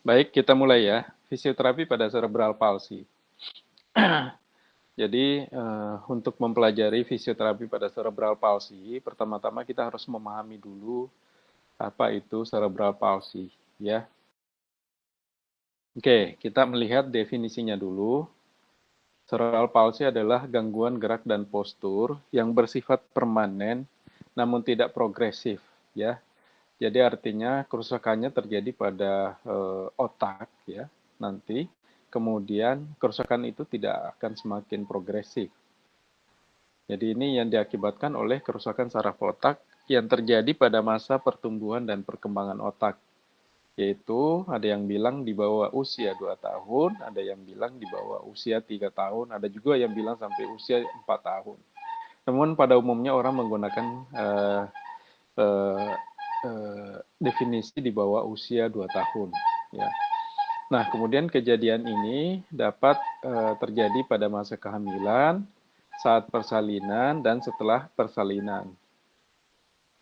Baik, kita mulai ya. Fisioterapi pada cerebral palsy. Jadi, untuk mempelajari fisioterapi pada cerebral palsy, pertama-tama kita harus memahami dulu apa itu cerebral palsy, ya. Oke, kita melihat definisinya dulu. Cerebral palsy adalah gangguan gerak dan postur yang bersifat permanen namun tidak progresif, ya. Jadi artinya kerusakannya terjadi pada otak, ya, nanti. Kemudian kerusakan itu tidak akan semakin progresif. Jadi ini yang diakibatkan oleh kerusakan saraf otak yang terjadi pada masa pertumbuhan dan perkembangan otak. Yaitu ada yang bilang di bawah usia 2 tahun, ada yang bilang di bawah usia 3 tahun, ada juga yang bilang sampai usia 4 tahun. Namun pada umumnya orang menggunakan definisi di bawah usia 2 tahun. Ya. Nah, kemudian kejadian ini dapat terjadi pada masa kehamilan, saat persalinan, dan setelah persalinan.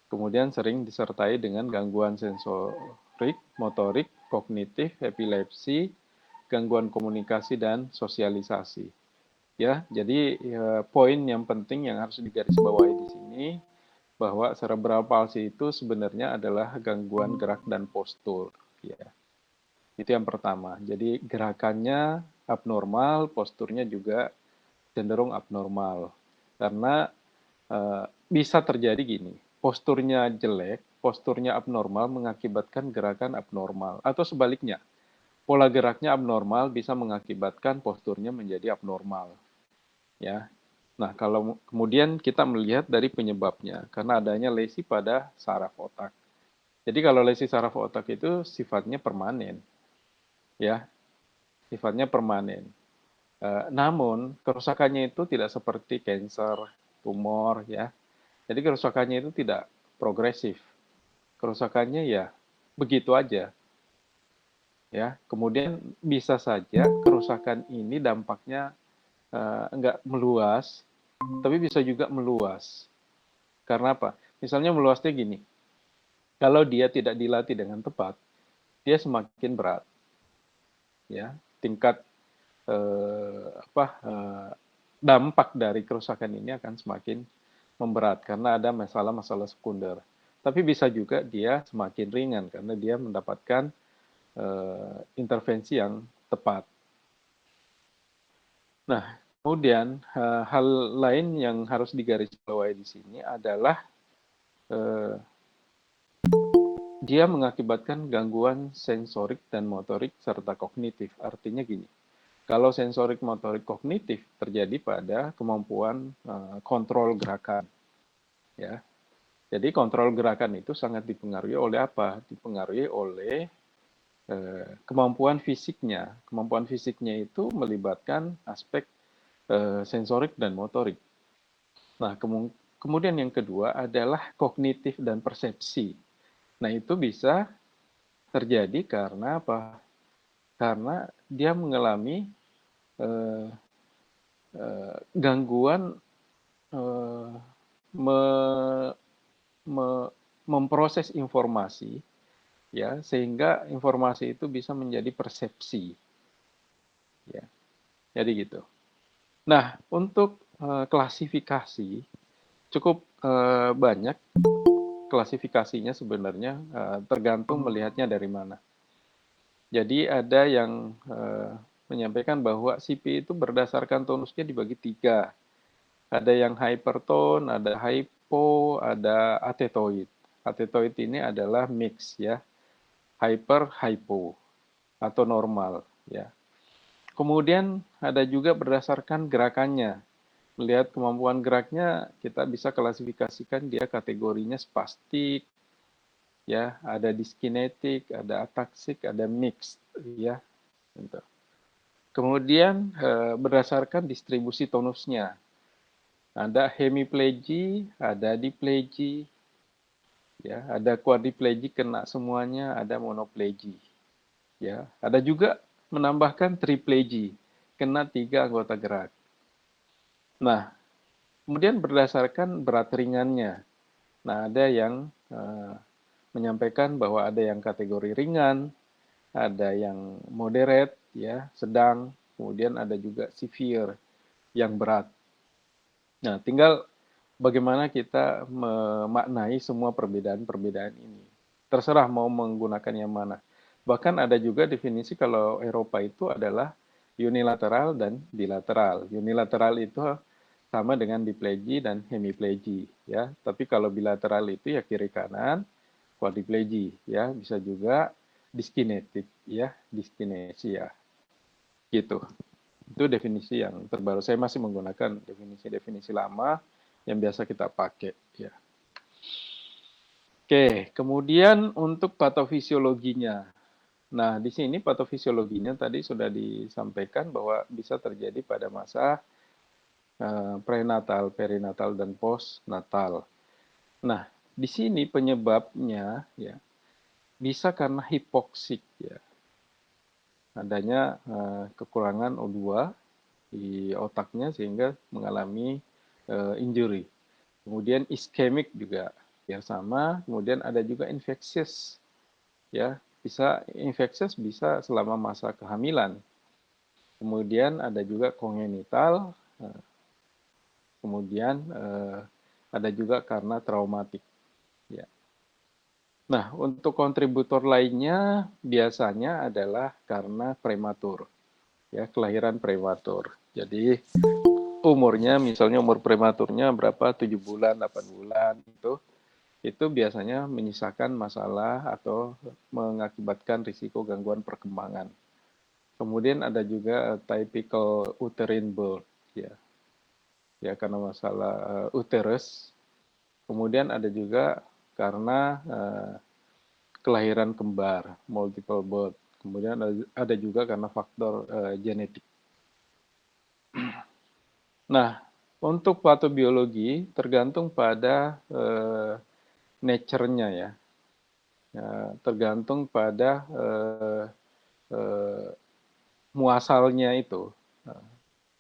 Kemudian sering disertai dengan gangguan sensorik, motorik, kognitif, epilepsi, gangguan komunikasi, dan sosialisasi. Ya, jadi poin yang penting yang harus digarisbawahi di sini bahwa cerebral palsy itu sebenarnya adalah gangguan gerak dan postur. Ya, itu yang pertama. Jadi gerakannya abnormal, posturnya juga cenderung abnormal. Karena bisa terjadi gini, posturnya jelek, posturnya abnormal mengakibatkan gerakan abnormal. Atau sebaliknya, pola geraknya abnormal bisa mengakibatkan posturnya menjadi abnormal. Ya. Nah, kalau kemudian kita melihat dari penyebabnya, karena adanya lesi pada saraf otak. Jadi kalau lesi saraf otak itu sifatnya permanen, ya, sifatnya permanen. Namun kerusakannya itu tidak seperti kanker, tumor, ya. Jadi kerusakannya itu tidak progresif. Kerusakannya ya begitu aja, ya. Kemudian bisa saja kerusakan ini dampaknya enggak meluas, tapi bisa juga meluas. Karena apa? Misalnya meluasnya gini, kalau dia tidak dilatih dengan tepat, dia semakin berat, ya. Tingkat dampak dari kerusakan ini akan semakin memberat karena ada masalah-masalah sekunder. Tapi bisa juga dia semakin ringan karena dia mendapatkan intervensi yang tepat. Nah, kemudian hal lain yang harus digarisbawahi di sini adalah dia mengakibatkan gangguan sensorik dan motorik serta kognitif. Artinya gini, kalau sensorik motorik kognitif terjadi pada kemampuan kontrol gerakan, ya. Jadi kontrol gerakan itu sangat dipengaruhi oleh apa? Dipengaruhi oleh kemampuan fisiknya. Kemampuan fisiknya itu melibatkan aspek sensorik dan motorik. Nah, kemudian yang kedua adalah kognitif dan persepsi. Nah, itu bisa terjadi karena apa? Karena dia mengalami eh, gangguan eh, me, me, memproses informasi, ya, sehingga informasi itu bisa menjadi persepsi, ya. Jadi gitu. Nah, untuk klasifikasi cukup banyak klasifikasinya sebenarnya, tergantung melihatnya dari mana. Jadi ada yang menyampaikan bahwa CP itu berdasarkan tonusnya dibagi 3. Ada yang hypertone, ada hypo, ada athetoid. Athetoid ini adalah mix, ya, hyper, hypo, atau normal, ya. Kemudian ada juga berdasarkan gerakannya. Melihat kemampuan geraknya, kita bisa klasifikasikan dia kategorinya spastik, ya, ada dyskinetik, ada ataksik, ada mixed, ya. Gitu. Kemudian berdasarkan distribusi tonusnya, ada hemiplegia, ada diplegia, ya, ada quadriplegia kena semuanya, ada monoplegia, ya, ada juga menambahkan triplegia, kena 3 anggota gerak. Nah, kemudian berdasarkan berat ringannya, nah ada yang menyampaikan bahwa ada yang kategori ringan, ada yang moderate, ya, sedang, kemudian ada juga severe, yang berat. Nah, tinggal bagaimana kita memaknai semua perbedaan-perbedaan ini. Terserah mau menggunakan yang mana. Bahkan ada juga definisi kalau Eropa itu adalah unilateral dan bilateral. Unilateral itu sama dengan diplegi dan hemiplegi, ya. Tapi kalau bilateral itu ya kiri kanan, quadriplegi, ya. Bisa juga dyskinetic, ya, dyskinesia, gitu. Itu definisi yang terbaru. Saya masih menggunakan definisi-definisi lama yang biasa kita pakai, ya. Oke, kemudian untuk patofisiologinya. Nah, di sini patofisiologinya tadi sudah disampaikan bahwa bisa terjadi pada masa prenatal, perinatal, dan postnatal. Nah, di sini penyebabnya ya bisa karena hipoksik, ya, adanya kekurangan O2 di otaknya sehingga mengalami injury. Kemudian iskemik juga ya sama. Kemudian ada juga infeksius, ya, bisa infeksius bisa selama masa kehamilan. Kemudian ada juga kongenital. Kemudian ada juga karena traumatik. Ya. Nah, untuk kontributor lainnya biasanya adalah karena prematur, ya, kelahiran prematur. Jadi umurnya, misalnya umur prematurnya berapa, 7 bulan, 8 bulan, itu biasanya menyisakan masalah atau mengakibatkan risiko gangguan perkembangan. Kemudian ada juga typical uterine birth, ya karena masalah uterus. Kemudian ada juga karena kelahiran kembar, multiple birth. Kemudian ada juga karena faktor genetik. Nah, untuk patobiologi tergantung pada nature-nya, ya. Tergantung pada muasalnya itu.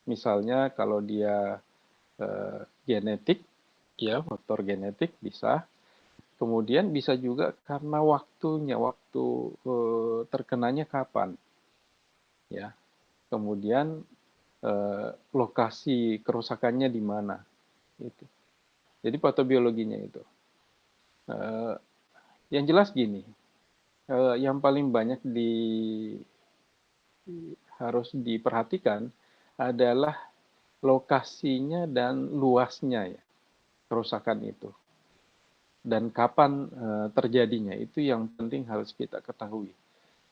Misalnya kalau dia genetik, ya, faktor genetik bisa. Kemudian bisa juga karena waktunya, waktu terkenanya kapan, ya. Kemudian lokasi kerusakannya di mana, itu. Jadi patobiologinya itu. Yang jelas gini, yang paling banyak harus diperhatikan adalah lokasinya dan luasnya, ya, kerusakan itu. Dan kapan terjadinya, itu yang penting harus kita ketahui.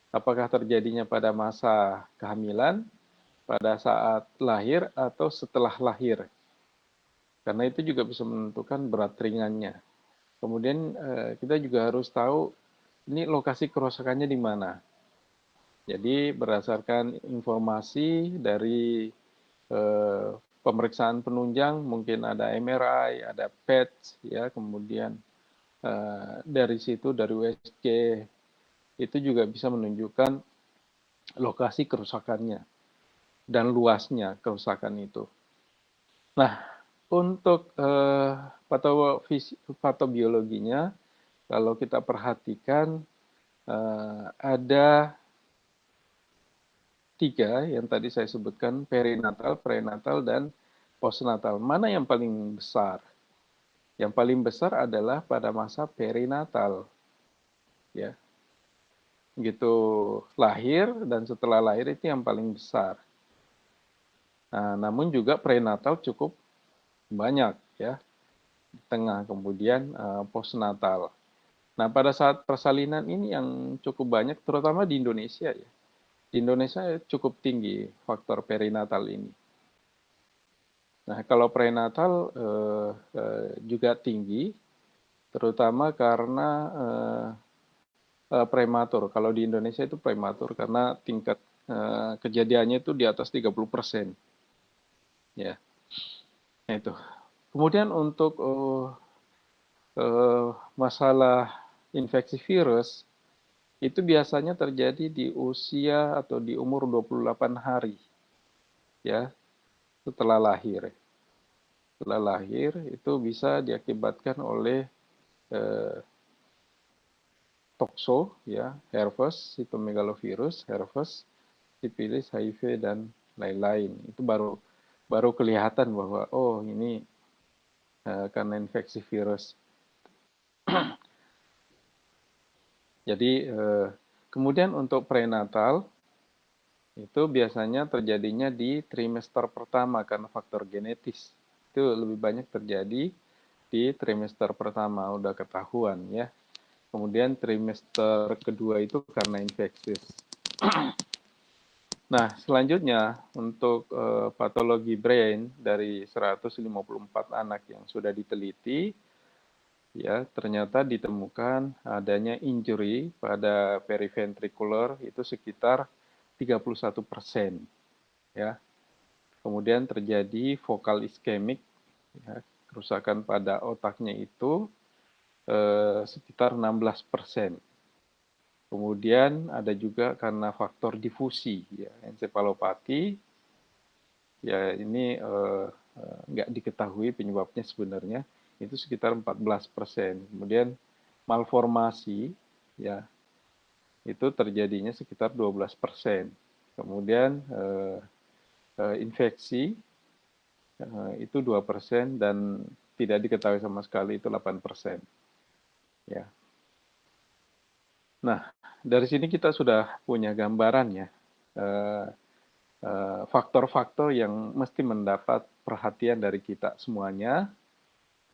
Apakah terjadinya pada masa kehamilan, pada saat lahir, atau setelah lahir. Karena itu juga bisa menentukan berat ringannya. Kemudian kita juga harus tahu ini lokasi kerusakannya di mana. Jadi berdasarkan informasi dari pemeriksaan penunjang, mungkin ada MRI, ada PET, ya, kemudian dari situ, dari USG, itu juga bisa menunjukkan lokasi kerusakannya dan luasnya kerusakan itu. Nah, untuk patobiologinya, kalau kita perhatikan ada 3 yang tadi saya sebutkan, perinatal, prenatal, dan postnatal. Mana yang paling besar? Yang paling besar adalah pada masa perinatal, ya. Begitu lahir dan setelah lahir itu yang paling besar. Nah, namun juga prenatal cukup banyak, ya, di tengah, kemudian postnatal. Nah, pada saat persalinan ini yang cukup banyak, terutama di Indonesia, ya. Di Indonesia cukup tinggi faktor perinatal ini. Nah, kalau prenatal juga tinggi, terutama karena prematur. Kalau di Indonesia itu prematur karena tingkat kejadiannya itu di atas 30%. Ya, nah itu. Kemudian untuk masalah infeksi virus, itu biasanya terjadi di usia atau di umur 28 hari, ya, setelah lahir. Setelah lahir itu bisa diakibatkan oleh tokso, ya, herpes, sitomegalovirus, herpes, sifilis, HIV dan lain-lain. Itu baru kelihatan bahwa oh ini karena infeksi virus. Jadi kemudian untuk prenatal itu biasanya terjadinya di trimester pertama karena faktor genetis. Itu lebih banyak terjadi di trimester pertama, udah ketahuan ya. Kemudian trimester kedua itu karena infeksius. Nah, selanjutnya untuk patologi brain dari 154 anak yang sudah diteliti, ya ternyata ditemukan adanya injury pada periventricular itu sekitar 31%, ya. Kemudian terjadi vokal iskemik, ya, kerusakan pada otaknya itu sekitar 16%. Kemudian ada juga karena faktor difusi, ya, ensefalopati, ya ini nggak diketahui penyebabnya sebenarnya, itu sekitar 14%. Kemudian malformasi, ya itu terjadinya sekitar 12%. Kemudian infeksi itu 2% dan tidak diketahui sama sekali itu 8%. Ya. Nah, dari sini kita sudah punya gambaran ya, faktor-faktor yang mesti mendapat perhatian dari kita semuanya,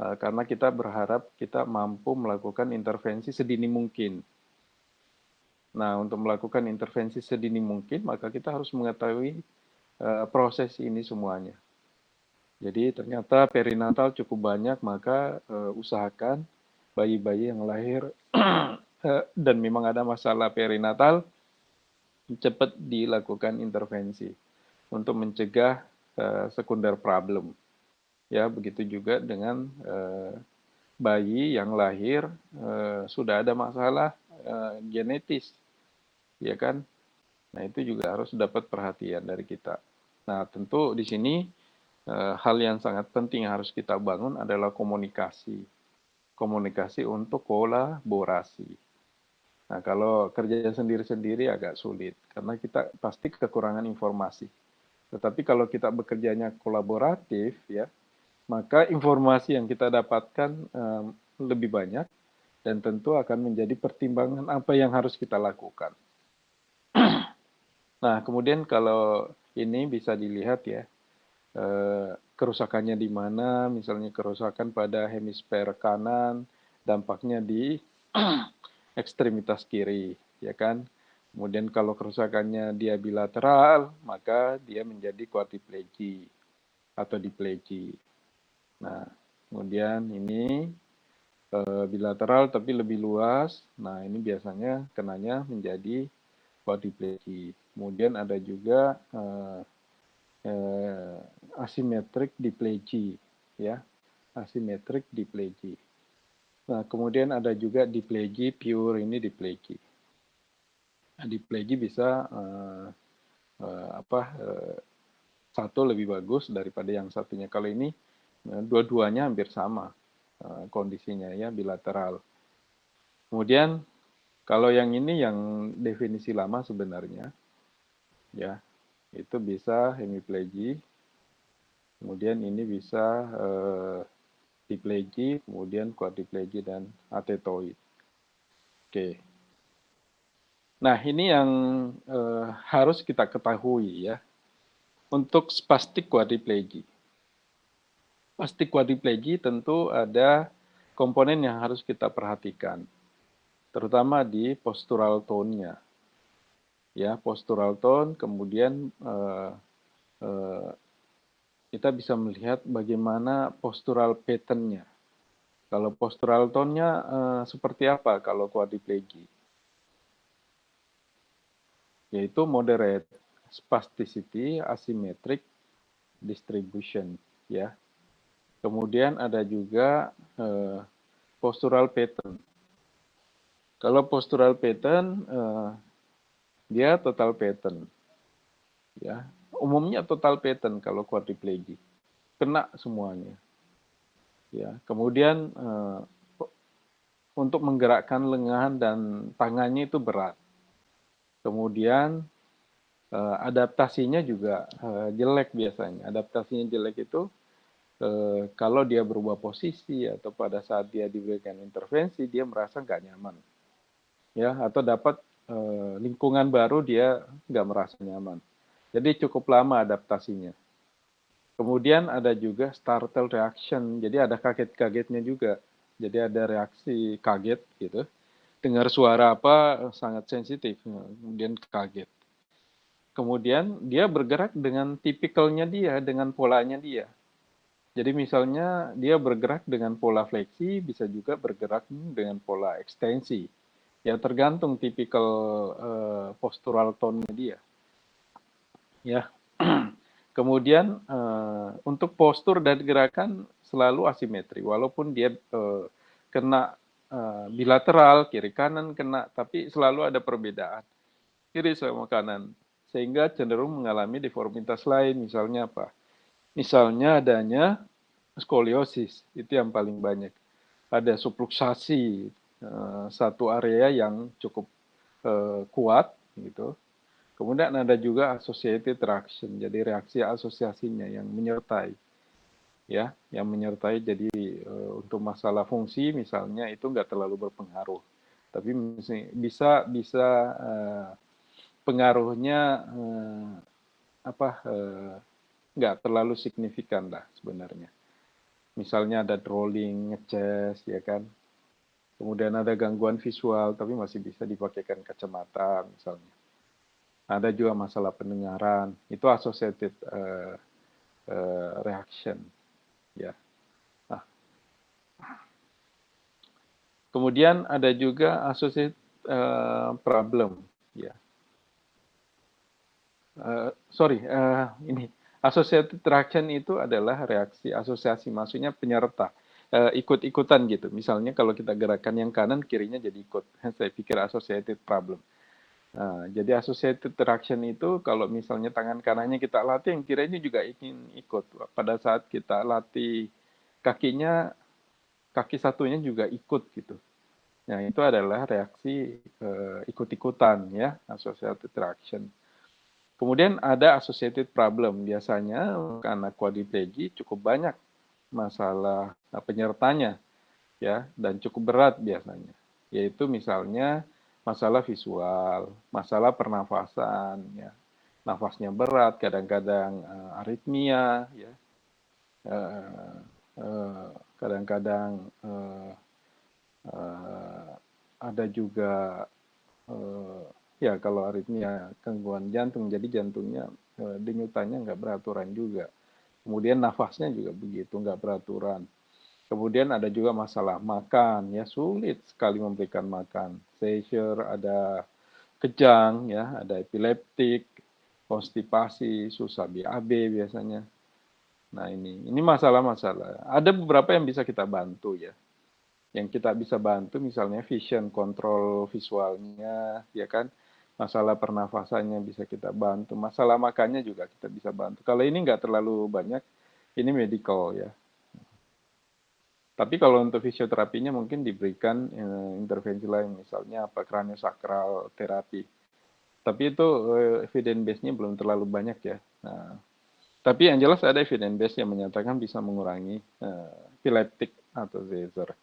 karena kita berharap kita mampu melakukan intervensi sedini mungkin. Nah, untuk melakukan intervensi sedini mungkin, maka kita harus mengetahui proses ini semuanya. Jadi ternyata perinatal cukup banyak, maka usahakan bayi-bayi yang lahir dan memang ada masalah perinatal, cepat dilakukan intervensi untuk mencegah sekunder problem. Ya, begitu juga dengan bayi yang lahir sudah ada masalah genetis, ya kan? Nah, itu juga harus dapat perhatian dari kita. Nah, tentu di sini hal yang sangat penting yang harus kita bangun adalah komunikasi. Komunikasi untuk kolaborasi. Nah, kalau kerja sendiri-sendiri agak sulit, karena kita pasti kekurangan informasi. Tetapi kalau kita bekerjanya kolaboratif, ya, maka informasi yang kita dapatkan lebih banyak, dan tentu akan menjadi pertimbangan apa yang harus kita lakukan. Nah, kemudian kalau ini bisa dilihat ya, kerusakannya di mana, misalnya kerusakan pada hemisfer kanan, dampaknya di ekstremitas kiri, ya kan. Kemudian kalau kerusakannya dia bilateral, maka dia menjadi quadriplegi atau diplegi. Nah, kemudian ini bilateral tapi lebih luas. Nah, ini biasanya kenanya menjadi quadriplegi. Kemudian ada juga asymmetric diplegi, ya, asymmetric diplegi. Nah, kemudian ada juga diplegi pure, ini diplegi. Nah, diplegi bisa satu lebih bagus daripada yang satunya. Kalau ini dua-duanya hampir sama kondisinya ya, bilateral. Kemudian kalau yang ini yang definisi lama sebenarnya, ya itu bisa hemiplegi. Kemudian ini bisa diplegi, kemudian quadriplegi dan atetoid. Oke. Nah, ini yang harus kita ketahui ya. Untuk spastik quadriplegi. Spastik quadriplegi tentu ada komponen yang harus kita perhatikan, terutama di postural tone-nya. Ya, postural tone, kemudian kita bisa melihat bagaimana postural pattern-nya. Kalau postural tone-nya seperti apa kalau quadriplegi? Yaitu moderate spasticity, asymmetric distribution, ya. Kemudian ada juga postural pattern. Kalau postural pattern dia total pattern, ya. Umumnya total pattern kalau quadriplegi, kena semuanya, ya. Kemudian untuk menggerakkan lengan dan tangannya itu berat. Kemudian adaptasinya juga jelek biasanya. Adaptasinya jelek itu kalau dia berubah posisi atau pada saat dia diberikan intervensi, dia merasa nggak nyaman. Ya, atau dapat lingkungan baru dia nggak merasa nyaman. Jadi cukup lama adaptasinya. Kemudian ada juga startle reaction, jadi ada kaget-kagetnya juga. Jadi ada reaksi kaget gitu. Dengar suara apa sangat sensitif, kemudian kaget. Kemudian dia bergerak dengan tipikalnya dia, dengan polanya dia. Jadi misalnya dia bergerak dengan pola fleksi, bisa juga bergerak dengan pola ekstensi. Ya tergantung tipikal postural tone-nya dia. Ya. Kemudian untuk postur dan gerakan selalu asimetri, walaupun dia kena bilateral, kiri kanan kena, tapi selalu ada perbedaan kiri sama kanan, sehingga cenderung mengalami deformitas lain. Misalnya apa? Misalnya adanya skoliosis, itu yang paling banyak. Ada subluxasi satu area yang cukup kuat, gitu. Kemudian ada juga associated reaction, jadi reaksi asosiasinya yang menyertai, ya, yang menyertai. Jadi untuk masalah fungsi misalnya itu nggak terlalu berpengaruh, tapi bisa pengaruhnya nggak terlalu signifikan lah sebenarnya. Misalnya ada drawing, ngeces, ya kan. Kemudian ada gangguan visual, tapi masih bisa dipakaikan kacamata misalnya. Ada juga masalah pendengaran, itu associated reaction, ya. Nah, kemudian ada juga associated problem, ya. Ini associated reaction itu adalah reaksi asosiasi, maksudnya penyerta, ikut-ikutan gitu. Misalnya kalau kita gerakan yang kanan, kirinya jadi ikut. Saya pikir associated problem. Nah, jadi associated reaction itu kalau misalnya tangan kanannya kita latih, yang kirinya juga ingin ikut. Pada saat kita latih kakinya, kaki satunya juga ikut gitu. Nah, itu adalah reaksi ikut-ikutan ya, associated reaction. Kemudian ada associated problem. Biasanya karena quadriplegia cukup banyak masalah penyertanya ya, dan cukup berat biasanya. Yaitu misalnya masalah visual, masalah pernafasan ya. Nafasnya berat, kadang-kadang aritmia ya. Kadang-kadang ada juga ya kalau aritmia gangguan jantung, jadi jantungnya denyutannya nggak beraturan juga. Kemudian nafasnya juga begitu, nggak beraturan. Kemudian ada juga masalah makan, ya sulit sekali memberikan makan. Seizure, ada kejang, ya, ada epileptik, konstipasi, susah BAB biasanya. Nah ini masalah-masalah. Ada beberapa yang bisa kita bantu ya. Yang kita bisa bantu misalnya vision control visualnya, ya kan. Masalah pernafasannya bisa kita bantu. Masalah makannya juga kita bisa bantu. Kalau ini nggak terlalu banyak, ini medical ya. Tapi kalau untuk fisioterapinya mungkin diberikan intervensi lain, misalnya apa craniosacral terapi. Tapi itu evidence base-nya belum terlalu banyak ya. Nah, tapi yang jelas ada evidence base yang menyatakan bisa mengurangi epileptik atau seizure.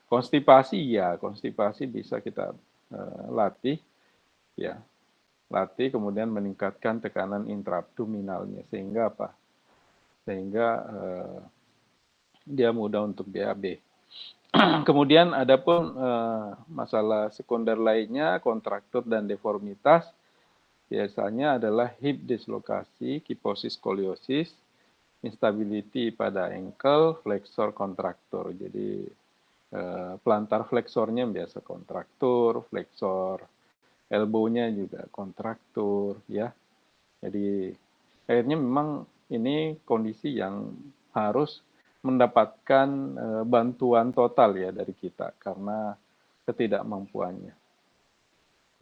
Konstipasi ya, konstipasi bisa kita latih ya. Latih kemudian meningkatkan tekanan intraabdominalnya sehingga apa? Sehingga dia mudah untuk BAB. Kemudian ada pun masalah sekunder lainnya, kontraktur dan deformitas, biasanya adalah hip dislokasi, kiposis skoliosis, instability pada ankle, flexor kontraktur. Jadi plantar fleksornya biasa kontraktur, flexor elbow-nya juga kontraktur, ya. Jadi akhirnya memang ini kondisi yang harus mendapatkan bantuan total ya dari kita karena ketidakmampuannya.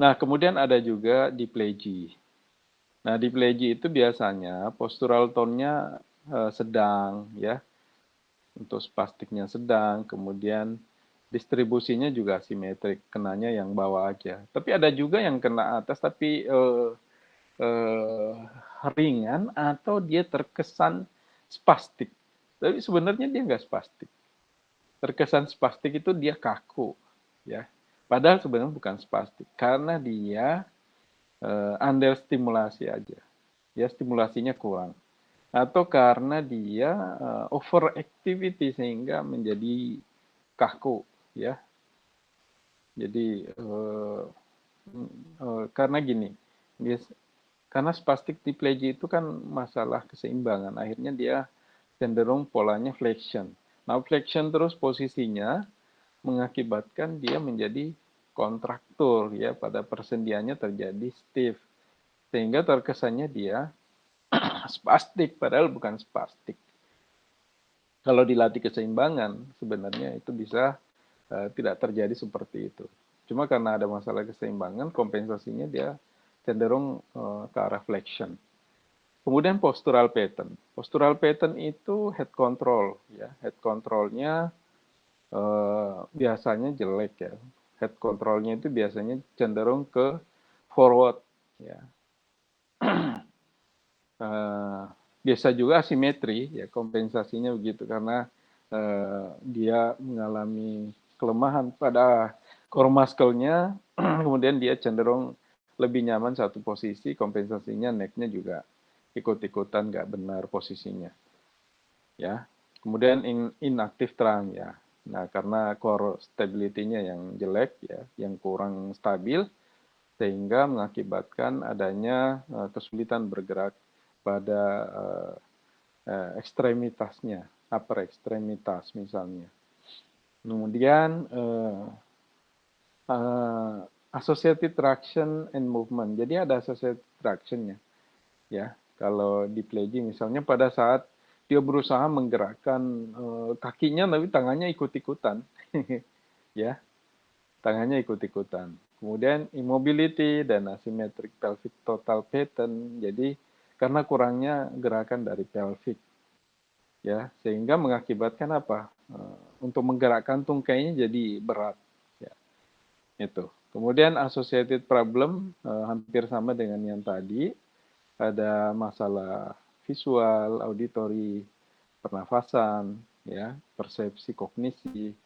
Nah, kemudian ada juga diplegia. Nah, diplegia itu biasanya postural tone-nya sedang ya. Untuk spastiknya sedang, kemudian Distribusinya juga asimetrik, kenanya yang bawah aja. Tapi ada juga yang kena atas tapi eh, ringan atau dia terkesan spastik. Tapi sebenarnya dia nggak spastik. Terkesan spastik itu dia kaku, ya. Padahal sebenarnya bukan spastik, karena dia understimulasi aja. Ya, stimulasinya kurang. Atau karena dia overactivity sehingga menjadi kaku, ya. Jadi karena gini, karena spastic diplegia itu kan masalah keseimbangan. Akhirnya dia cenderung polanya flexion. Nah, flexion terus posisinya mengakibatkan dia menjadi kontraktur, ya, pada persendiannya terjadi stiff, sehingga terkesannya dia spastik padahal bukan spastik. Kalau dilatih keseimbangan sebenarnya itu bisa tidak terjadi seperti itu. Cuma karena ada masalah keseimbangan, kompensasinya dia cenderung ke arah flexion. Kemudian postural pattern. Postural pattern itu head control, ya. Head controlnya biasanya jelek, ya. Head controlnya itu biasanya cenderung ke forward, ya. Biasa juga asimetri, ya, kompensasinya begitu karena dia mengalami kelemahan pada core muscle-nya, kemudian dia cenderung lebih nyaman satu posisi, kompensasinya neck-nya juga ikut-ikutan nggak benar posisinya, ya. Kemudian inactive trunk, ya. Nah, karena core stability-nya yang jelek, ya, yang kurang stabil, sehingga mengakibatkan adanya kesulitan bergerak pada ekstremitasnya, upper ekstremitas misalnya. Kemudian associated traction and movement. Jadi ada associated tractionnya, ya. Kalau diplegia misalnya pada saat dia berusaha menggerakkan kakinya, tapi tangannya ikut-ikutan, ya, tangannya ikut-ikutan. Kemudian immobility dan asymmetric pelvic total pattern. Jadi karena kurangnya gerakan dari pelvic, ya, sehingga mengakibatkan apa? Untuk menggerakkan tungkainya jadi berat, ya. Itu. Kemudian associated problem hampir sama dengan yang tadi, ada masalah visual, auditory, pernafasan, ya, persepsi, kognisi,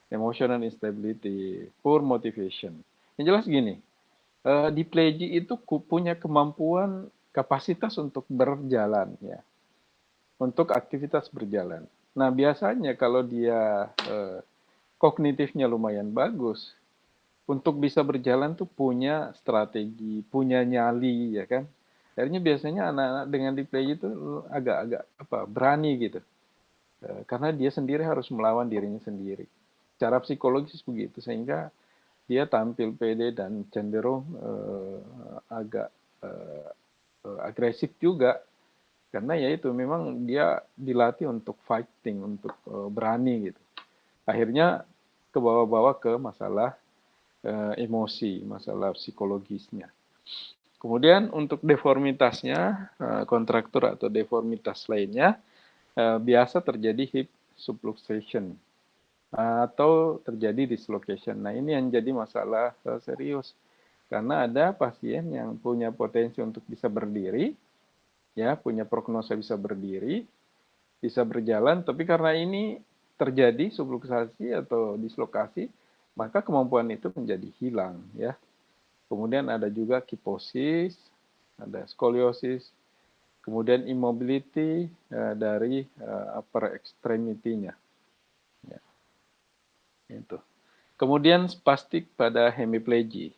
emotional instability, poor motivation. Yang jelas gini, diplegia itu punya kemampuan kapasitas untuk berjalan, ya, untuk aktivitas berjalan. Nah, biasanya kalau dia kognitifnya lumayan bagus, untuk bisa berjalan tuh punya strategi, punya nyali, ya kan. Akhirnya biasanya anak-anak dengan diplegia itu agak-agak berani gitu, karena dia sendiri harus melawan dirinya sendiri. Cara psikologis begitu, sehingga dia tampil pede dan cenderung agak agresif juga, karena ya itu memang dia dilatih untuk fighting, untuk berani gitu. Akhirnya ke bawah-bawah ke masalah emosi, masalah psikologisnya. Kemudian untuk deformitasnya, kontraktur atau deformitas lainnya, biasa terjadi hip subluxation atau terjadi dislocation. Nah, ini yang jadi masalah serius, karena ada pasien yang punya potensi untuk bisa berdiri, ya, punya prognosa bisa berdiri, bisa berjalan, tapi karena ini terjadi subluxasi atau dislokasi, maka kemampuan itu menjadi hilang, ya. Kemudian ada juga kiposis, ada skoliosis, kemudian immobility dari upper extremity-nya. Ya, itu. Kemudian spastik pada hemiplegia.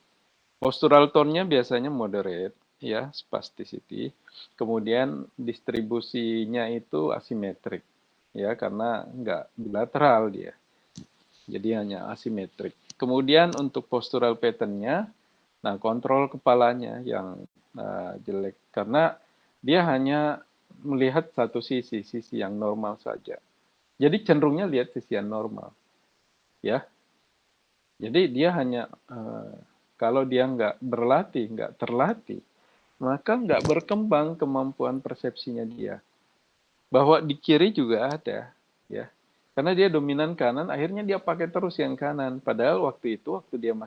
Postural tone-nya biasanya moderate, ya, spasticity. Kemudian distribusinya itu asimetrik, ya, karena nggak bilateral dia. Jadi hanya asimetrik. Kemudian untuk postural pattern-nya, nah, kontrol kepalanya yang jelek, karena dia hanya melihat satu sisi, sisi yang normal saja. Jadi cenderungnya lihat sisi yang normal, ya. Jadi dia hanya kalau dia nggak berlatih, nggak terlatih, maka nggak berkembang kemampuan persepsinya dia. Bahwa di kiri juga ada, ya. Karena dia dominan kanan, akhirnya dia pakai terus yang kanan. Padahal waktu itu, waktu dia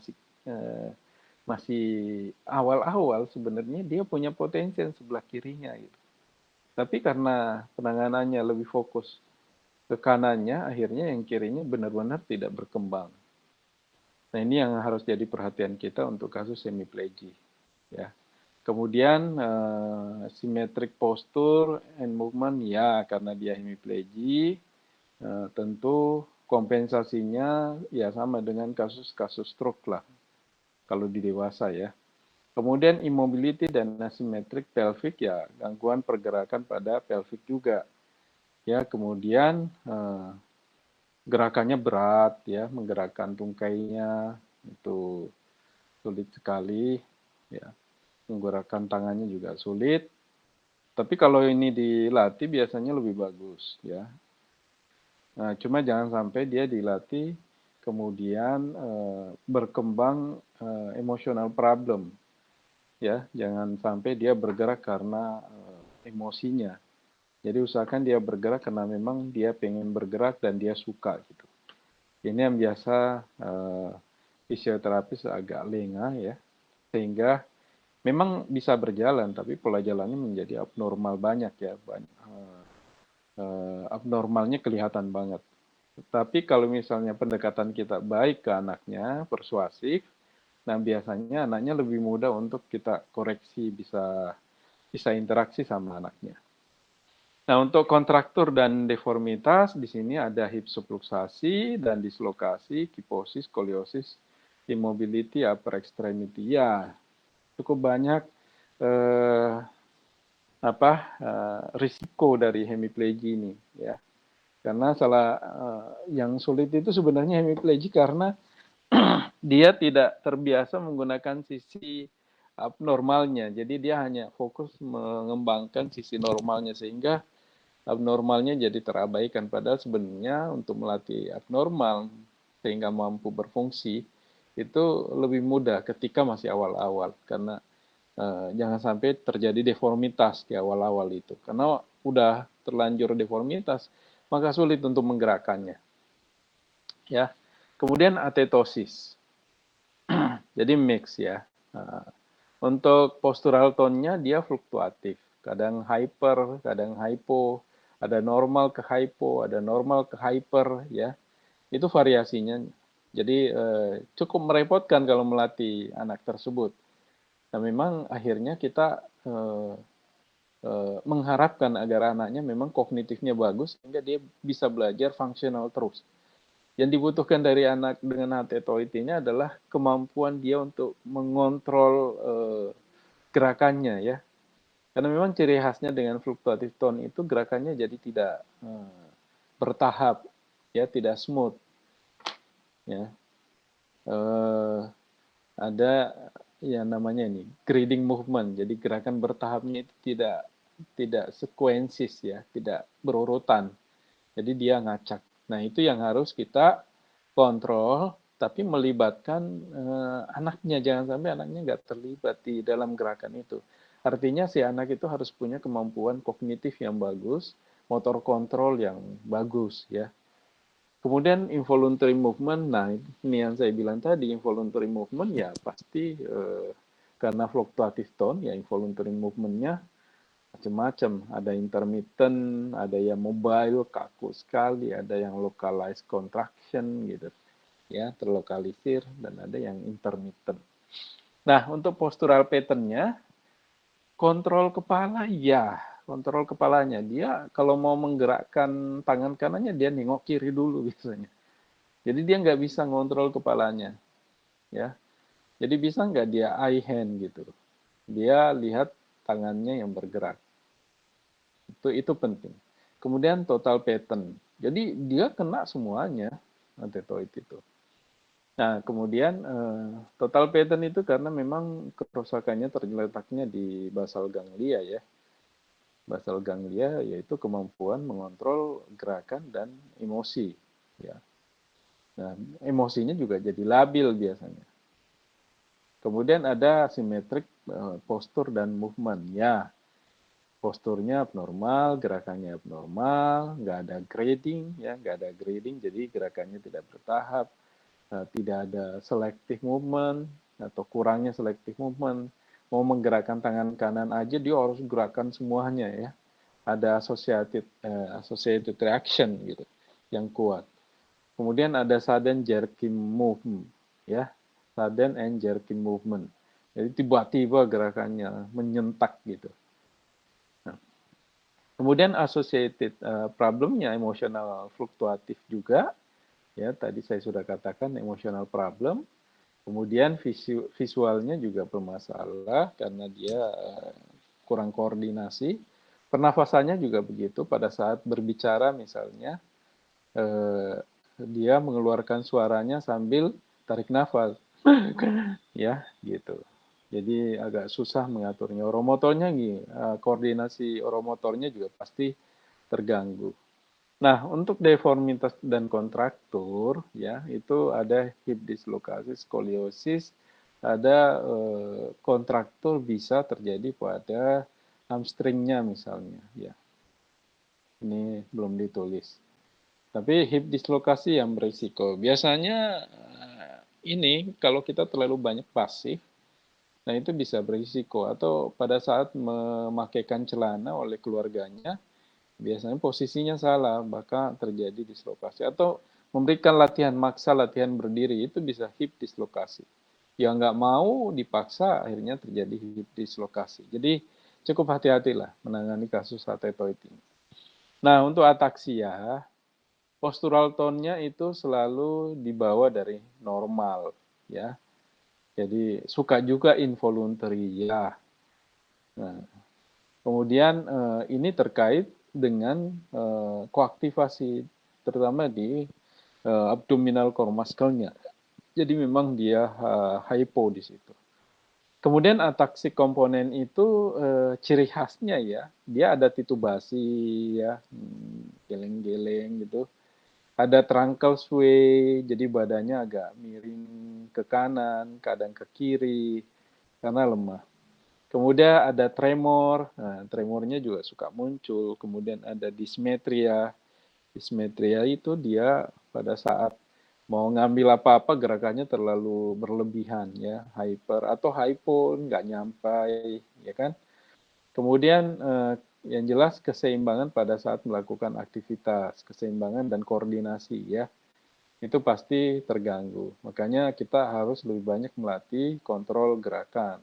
masih awal-awal, sebenarnya dia punya potensi yang sebelah kirinya gitu. Tapi karena penanganannya lebih fokus ke kanannya, akhirnya yang kirinya benar-benar tidak berkembang. Nah, ini yang harus jadi perhatian kita untuk kasus hemiplegia. Ya. Kemudian symmetric posture and movement, ya karena dia hemiplegia, tentu kompensasinya ya sama dengan kasus-kasus stroke lah, kalau di dewasa ya. Kemudian immobility dan asymmetric pelvic, ya gangguan pergerakan pada pelvic juga. Ya, kemudian gerakannya berat ya, menggerakkan tungkainya itu sulit sekali ya. Menggerakkan tangannya juga sulit. Tapi kalau ini dilatih biasanya lebih bagus ya. Nah, cuma jangan sampai dia dilatih kemudian berkembang emotional problem ya, jangan sampai dia bergerak karena emosinya. Jadi usahakan dia bergerak karena memang dia pengen bergerak dan dia suka gitu. Ini yang biasa fisioterapis agak lengah ya, sehingga memang bisa berjalan tapi pola jalannya menjadi abnormal banyak ya, abnormalnya kelihatan banget. Tapi kalau misalnya pendekatan kita baik ke anaknya, persuasif, nah biasanya anaknya lebih mudah untuk kita koreksi, bisa interaksi sama anaknya. Nah, untuk kontraktur dan deformitas, di sini ada hip subluxasi dan dislokasi, kiposis, skoliosis, immobility, upper extremity. Ya, cukup banyak risiko dari hemiplegia ini, ya. Karena yang sulit itu sebenarnya hemiplegia karena dia tidak terbiasa menggunakan sisi abnormalnya. Jadi dia hanya fokus mengembangkan sisi normalnya, sehingga abnormalnya jadi terabaikan. Padahal sebenarnya untuk melatih abnormal sehingga mampu berfungsi itu lebih mudah ketika masih awal-awal. Karena jangan sampai terjadi deformitas di awal-awal itu. Karena udah terlanjur deformitas, maka sulit untuk menggerakkannya. Ya. Kemudian atetosis. Jadi mix ya. Untuk postural tone-nya dia fluktuatif. Kadang hyper, kadang hypo, ada normal ke hypo, ada normal ke hyper ya. Itu variasinya. Jadi cukup merepotkan kalau melatih anak tersebut. Nah, memang akhirnya kita mengharapkan agar anaknya memang kognitifnya bagus sehingga dia bisa belajar fungsional terus. Yang dibutuhkan dari anak dengan atetoid ini adalah kemampuan dia untuk mengontrol gerakannya ya. Karena memang ciri khasnya dengan fluctuative tone itu gerakannya jadi tidak bertahap, ya tidak smooth. Ya. Ada yang namanya ini grading movement. Jadi gerakan bertahapnya itu tidak sekuensis ya, tidak berurutan. Jadi dia ngacak. Nah, itu yang harus kita kontrol, tapi melibatkan anaknya. Jangan sampai anaknya nggak terlibat di dalam gerakan itu. Artinya si anak itu harus punya kemampuan kognitif yang bagus, motor kontrol yang bagus ya. Kemudian involuntary movement, nah ini yang saya bilang tadi, involuntary movement ya pasti karena fluktuatif tone, ya involuntary movementnya macam-macam. Ada intermittent, ada yang mobile, kaku sekali, ada yang localized contraction gitu, ya terlokalisir, dan ada yang intermittent. Nah, untuk postural pattern-nya, kontrol kepala, ya kontrol kepalanya. Dia kalau mau menggerakkan tangan kanannya, dia nengok kiri dulu biasanya. Jadi dia nggak bisa ngontrol kepalanya, ya. Jadi bisa nggak dia eye hand gitu. Dia lihat tangannya yang bergerak. Itu penting. Kemudian total pattern. Jadi dia kena semuanya atetoid itu. Nah, kemudian total pattern itu karena memang kerusakannya terletaknya di basal ganglia ya. Basal ganglia yaitu kemampuan mengontrol gerakan dan emosi ya. Nah, emosinya juga jadi labil biasanya. Kemudian ada symmetric posture dan movement ya. posturnya abnormal, gerakannya abnormal, nggak ada grading, ya, nggak ada grading, jadi gerakannya tidak bertahap, tidak ada selective movement atau kurangnya selective movement. Mau menggerakkan tangan kanan aja dia harus gerakan semuanya, ya. Ada associated reaction gitu yang kuat. Kemudian ada sudden jerking movement, ya, sudden and jerking movement. Jadi tiba-tiba gerakannya menyentak gitu. Nah, kemudian associated problemnya emosional fluktuatif juga, ya, tadi saya sudah katakan emotional problem. Kemudian visualnya juga bermasalah karena dia kurang koordinasi. Pernafasannya juga begitu, pada saat berbicara misalnya, dia mengeluarkan suaranya sambil tarik nafas. Ya, gitu. Jadi agak susah mengaturnya. Oromotornya, koordinasi oromotornya juga pasti terganggu. Nah, untuk deformitas dan kontraktur, ya, itu ada hip dislokasi, skoliosis, ada kontraktur bisa terjadi pada hamstringnya misalnya, ya. Ini belum ditulis. Tapi hip dislokasi yang berisiko. Biasanya ini kalau kita terlalu banyak pasif, nah itu bisa berisiko. Atau pada saat memakaikan celana oleh keluarganya, biasanya posisinya salah, maka terjadi dislokasi. Atau memberikan latihan maksa, latihan berdiri, itu bisa hip dislokasi. Yang nggak mau dipaksa, akhirnya terjadi hip dislokasi. Jadi cukup hati-hatilah menangani kasus atetoid ini. Nah, untuk ataksia, postural tone-nya itu selalu dibawa dari normal, ya. Jadi suka juga involuntary, ya. Nah, kemudian ini terkait dengan koaktivasi, terutama di abdominal core muscle-nya. Jadi memang dia hypo di situ. Kemudian ataksi komponen itu ciri khasnya, ya, dia ada titubasi, ya, geleng-geleng gitu. Ada truncal sway, jadi badannya agak miring ke kanan, kadang ke kiri, karena lemah. Kemudian ada tremor, nah, tremornya juga suka muncul. Kemudian ada dismetria. Dismetria itu dia pada saat mau ngambil apa-apa gerakannya terlalu berlebihan, ya, hyper atau hypo, nggak nyampai, ya kan. Kemudian yang jelas keseimbangan pada saat melakukan aktivitas, keseimbangan dan koordinasi, ya, itu pasti terganggu. Makanya kita harus lebih banyak melatih kontrol gerakan.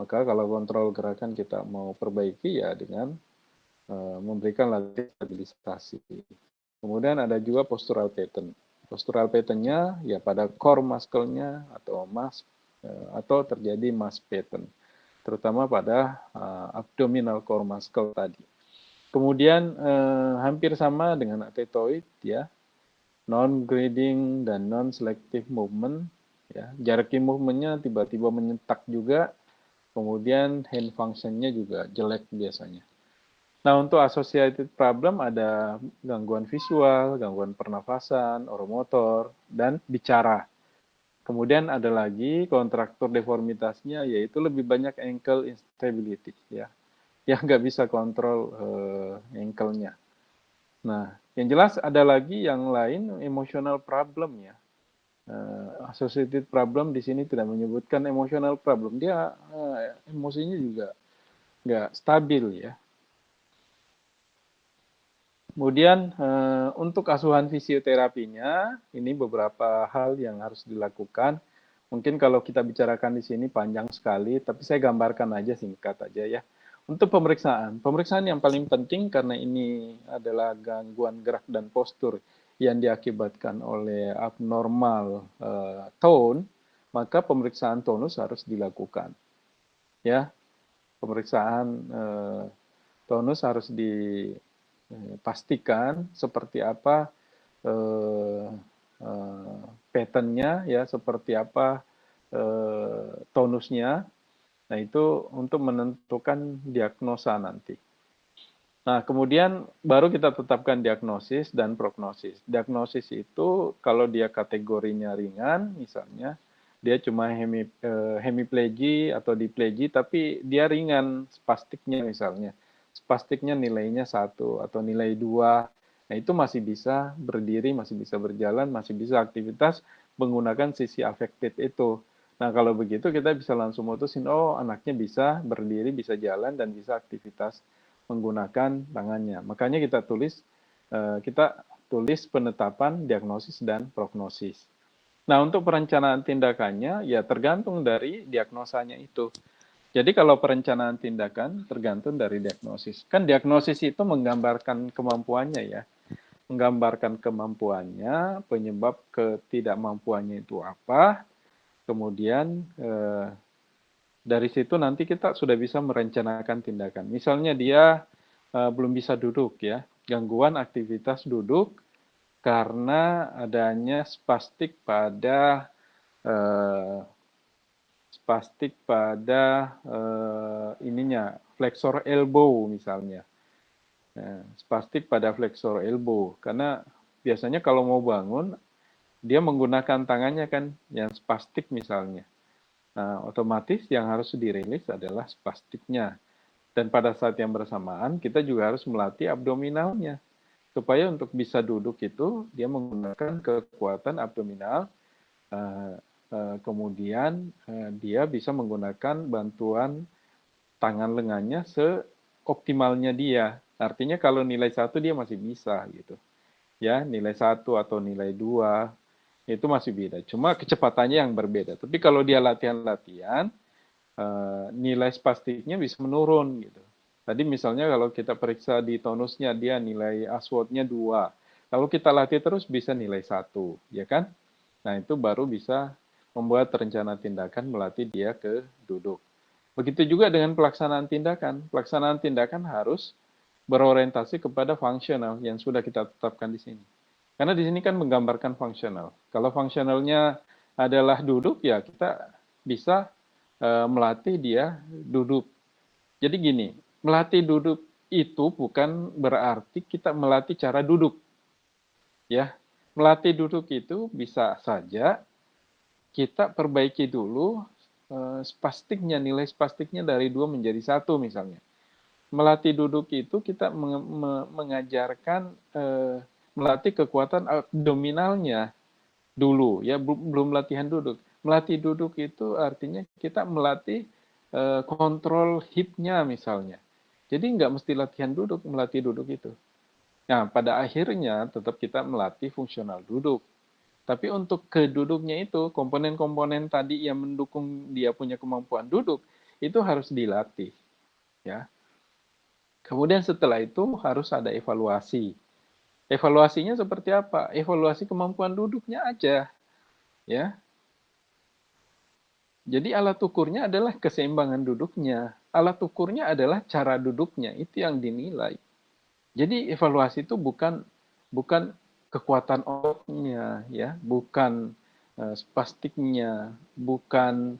Maka kalau kontrol gerakan kita mau perbaiki, ya dengan memberikan latihan stabilisasi. Kemudian ada juga postural pattern. Postural pattern-nya ya pada core muscle-nya atau atau terjadi mass pattern, terutama pada abdominal core muscle tadi. Kemudian hampir sama dengan atetoid, ya, non-grading dan non-selective movement, ya. Jerking movement-nya tiba-tiba menyentak juga, kemudian hand function-nya juga jelek biasanya. Nah, untuk associated problem ada gangguan visual, gangguan pernafasan, oromotor, dan bicara. Kemudian ada lagi kontraktur deformitasnya, yaitu lebih banyak ankle instability, ya, yang nggak bisa kontrol ankle-nya. Nah, yang jelas ada lagi yang lain emotional problem, ya. Associated problem di sini tidak menyebutkan emotional problem, dia emosinya juga nggak stabil, ya. Kemudian untuk asuhan fisioterapinya, ini beberapa hal yang harus dilakukan. Mungkin kalau kita bicarakan di sini panjang sekali, tapi saya gambarkan aja, singkat aja, ya. Untuk pemeriksaan yang paling penting karena ini adalah gangguan gerak dan postur yang diakibatkan oleh abnormal tone, maka pemeriksaan tonus harus dilakukan. Ya, pemeriksaan tonus harus dipastikan seperti apa pattern-nya, ya, seperti apa tonusnya. Nah, itu untuk menentukan diagnosa nanti. Nah, kemudian baru kita tetapkan diagnosis dan prognosis. Diagnosis itu kalau dia kategorinya ringan, misalnya dia cuma hemiplegia atau diplegia, tapi dia ringan spastiknya misalnya. spastiknya nilainya 1 atau nilai 2. Nah, itu masih bisa berdiri, masih bisa berjalan, masih bisa aktivitas menggunakan sisi affected itu. Nah, kalau begitu kita bisa langsung mutusin, oh anaknya bisa berdiri, bisa jalan, dan bisa aktivitas menggunakan tangannya. Makanya kita tulis penetapan, diagnosis, dan prognosis. Nah, untuk perencanaan tindakannya, ya tergantung dari diagnosanya itu. Jadi kalau perencanaan tindakan tergantung dari diagnosis. Kan diagnosis itu menggambarkan kemampuannya ya. Menggambarkan kemampuannya, penyebab ketidakmampuannya itu apa, kemudian dari situ nanti kita sudah bisa merencanakan tindakan. Misalnya dia belum bisa duduk ya, gangguan aktivitas duduk karena adanya eh, ininya flexor elbow misalnya. Nah, spastik pada flexor elbow karena biasanya kalau mau bangun dia menggunakan tangannya kan yang spastik misalnya. Nah, otomatis yang harus dirilis adalah spastiknya. Dan pada saat yang bersamaan kita juga harus melatih abdominalnya supaya untuk bisa duduk itu dia menggunakan kekuatan abdominal. Kemudian dia bisa menggunakan bantuan tangan lengannya seoptimalnya dia. Artinya kalau nilai 1 dia masih bisa gitu. Ya, nilai 1 atau nilai 2 itu masih beda. Cuma kecepatannya yang berbeda. Tapi kalau dia latihan-latihan, nilai spastiknya bisa menurun gitu. Tadi misalnya kalau kita periksa di tonusnya dia nilai Ashworth-nya 2. Kalau kita latih terus bisa nilai 1, ya kan? Nah, itu baru bisa membuat rencana tindakan melatih dia ke duduk. Begitu juga dengan pelaksanaan tindakan. Pelaksanaan tindakan harus berorientasi kepada fungsional yang sudah kita tetapkan di sini. Karena di sini kan menggambarkan fungsional. Kalau fungsionalnya adalah duduk, ya kita bisa melatih dia duduk. Jadi gini, melatih duduk itu bukan berarti kita melatih cara duduk. Ya, melatih duduk itu bisa saja kita perbaiki dulu spastiknya, nilai spastiknya dari 2 menjadi 1 misalnya. Melatih duduk itu kita mengajarkan melatih kekuatan abdominalnya dulu ya, belum latihan duduk. Melatih duduk itu artinya kita melatih kontrol hipnya misalnya. Jadi nggak mesti latihan duduk, melatih duduk itu. Nah, pada akhirnya tetap kita melatih fungsional duduk. Tapi untuk keduduknya itu, komponen-komponen tadi yang mendukung dia punya kemampuan duduk, itu harus dilatih. Ya. Kemudian setelah itu harus ada evaluasi. Evaluasinya seperti apa? Evaluasi kemampuan duduknya aja. Ya. Jadi alat ukurnya adalah keseimbangan duduknya. Alat ukurnya adalah cara duduknya, itu yang dinilai. Jadi evaluasi itu bukan kekuatan ototnya, ya, bukan spastiknya, bukan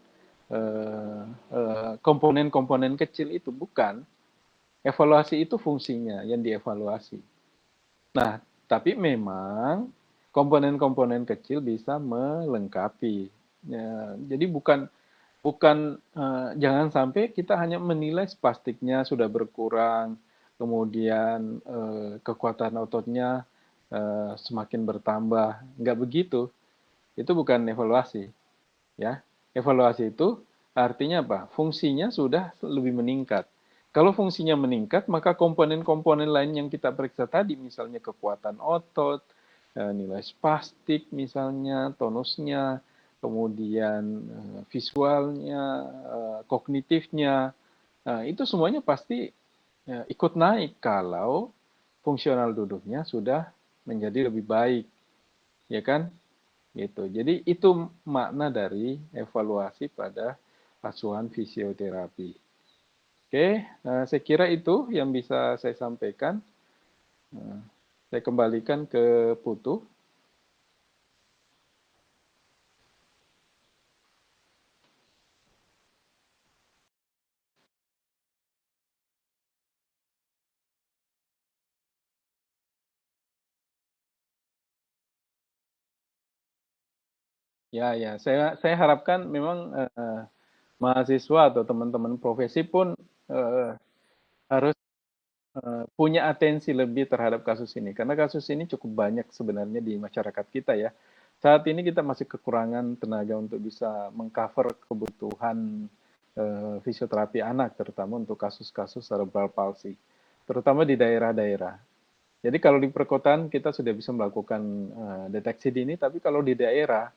komponen-komponen kecil itu, bukan. Evaluasi itu fungsinya yang dievaluasi. Nah, tapi memang komponen-komponen kecil bisa melengkapi. Ya, jadi bukan bukan jangan sampai kita hanya menilai spastiknya sudah berkurang, kemudian kekuatan ototnya semakin bertambah. Nggak begitu. Itu bukan evaluasi. Ya, evaluasi itu artinya apa? Fungsinya sudah lebih meningkat. Kalau fungsinya meningkat, maka komponen-komponen lain yang kita periksa tadi, misalnya kekuatan otot, nilai spastik misalnya, tonusnya, kemudian visualnya, kognitifnya, itu semuanya pasti ikut naik kalau fungsional duduknya sudah menjadi lebih baik, ya kan? Gitu. Jadi itu makna dari evaluasi pada asuhan fisioterapi. Oke, saya kira itu yang bisa saya sampaikan. Saya kembalikan ke Putu. Ya, ya, saya harapkan memang mahasiswa atau teman-teman profesi pun harus punya atensi lebih terhadap kasus ini, karena kasus ini cukup banyak sebenarnya di masyarakat kita ya. Saat ini kita masih kekurangan tenaga untuk bisa mengcover kebutuhan fisioterapi anak, terutama untuk kasus-kasus cerebral palsy, terutama di daerah-daerah. Jadi kalau di perkotaan kita sudah bisa melakukan deteksi dini, tapi kalau di daerah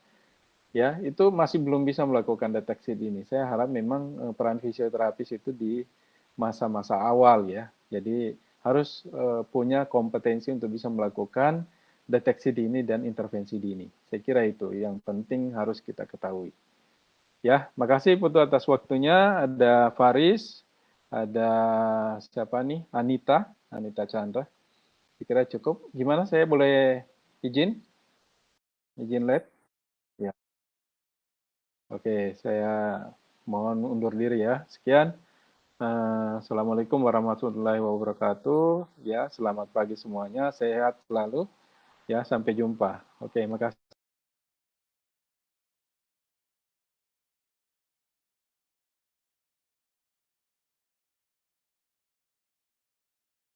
ya itu masih belum bisa melakukan deteksi dini. Saya harap memang peran fisioterapis itu di masa-masa awal ya. Jadi harus punya kompetensi untuk bisa melakukan deteksi dini dan intervensi dini. Saya kira itu yang penting harus kita ketahui. Ya, makasih Putu atas waktunya. Ada Faris, ada siapa nih? Anita Chandra. Kira cukup. Gimana saya boleh izin? Izin live? Ya. Oke, saya mohon undur diri ya. Sekian. Assalamualaikum warahmatullahi wabarakatuh. Ya, selamat pagi semuanya. Sehat selalu. Ya, sampai jumpa. Oke, makasih.